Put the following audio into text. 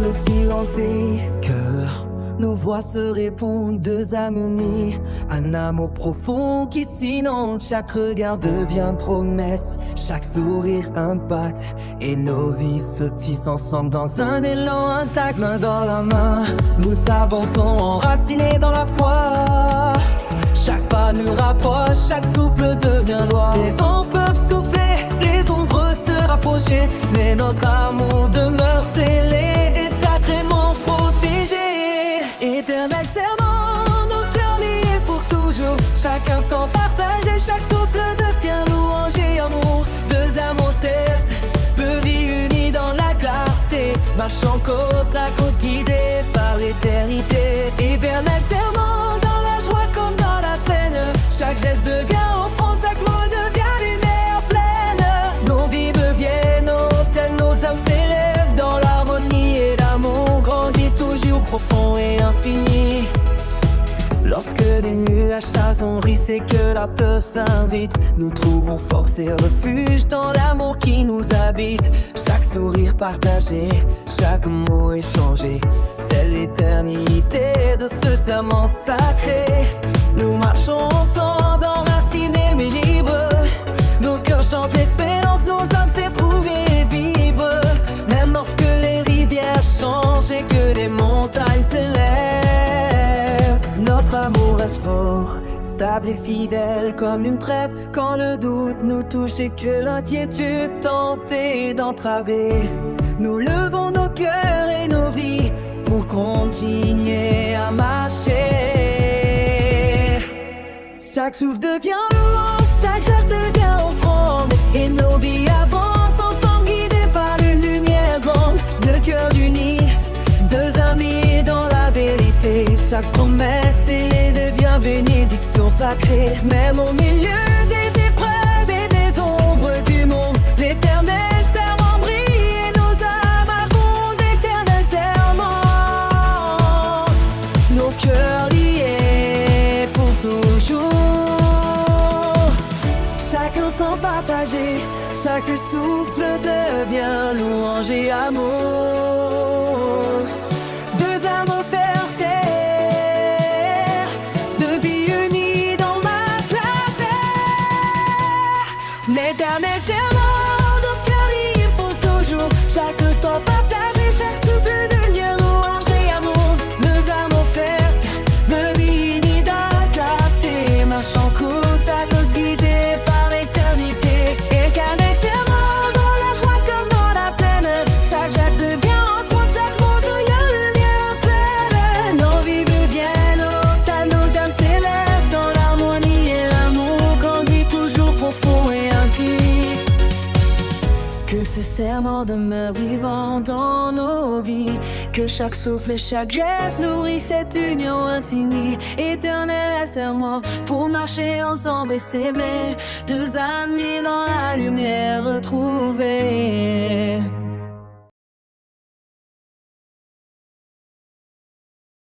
le silence des cœurs. Nos voix se répondent, deux âmes unies. Un amour profond qui s'inonde. Chaque regard devient promesse. Chaque sourire impacte. Et nos vies se tissent ensemble dans un élan intact. Main dans la main, nous avançons enracinés dans la foi. Chaque pas nous rapproche, chaque souffle devient loi. Les vents peuvent souffler, les ombres se rapprocher, mais notre amour demeure scellé et sacrément protégé. Éternel serment, nos cœurs liés pour toujours. Chaque instant partagé, chaque souffle devient louange et amour. Deux amours certes, deux vies unies dans la clarté, marchant côte à côte, guidés par l'éternité. Éternel serment, dans la joie comme dans la peine. Chaque geste devient offrande, chaque mot devient lumière pleine. Nos vies deviennent autel, nos âmes s'élèvent dans l'harmonie et l'amour grandit toujours profond et infini. Lorsque les nuages s'assombrit, c'est que la peur s'invite. Nous trouvons force et refuge dans l'amour qui nous habite. Chaque sourire partagé, chaque mot échangé, c'est l'éternité de ce serment sacré. Nous marchons ensemble, enracinés mais libres. Nos cœurs chantent l'espérance, nos âmes s'éprouvent et vibrent. Même lorsque les rivières changent et que les montagnes s'élèvent, notre amour reste fort, stable et fidèle comme une trêve. Quand le doute nous touche et que l'inquiétude tente d'entraver, nous levons nos cœurs et nos vies pour continuer à marcher. Chaque souffle devient louange, chaque geste devient offrande, et nos vies avancent ensemble guidées par une lumière grande. Deux cœurs unis, deux amis dans la vérité. Chaque promesse scellée devient bénédiction sacrée. Même au milieu des épreuves et des ombres du monde, l'éternel serment brille et nos âmes abondent d'éternel serment. Nos cœurs liés pour toujours. Chaque instant partagé, chaque souffle devient louange et amour. Deux âmes offertes, deux vies unies dans ma clarté. L'éternel serment, nos cœurs liés pour toujours. Chaque instant partagé, chaque souffle devient louange et amour. Deux âmes offertes, deux vies unies dans la clarté, marchant côte à côte guidées par l'éternité. Éternel serment, dans la joie comme dans la peine. Chaque geste devient offrande, chaque mot devient lumière pleine. Nos vies deviennent autel, nos âmes s'élèvent dans l'harmonie et l'amour grandit toujours profond et infini. Que ce serment demeure vivant dans nos vies, que chaque souffle et chaque geste nourrit cette union intimie. Éternel serment pour marcher ensemble et s'aimer, deux amis dans la lumière retrouvée.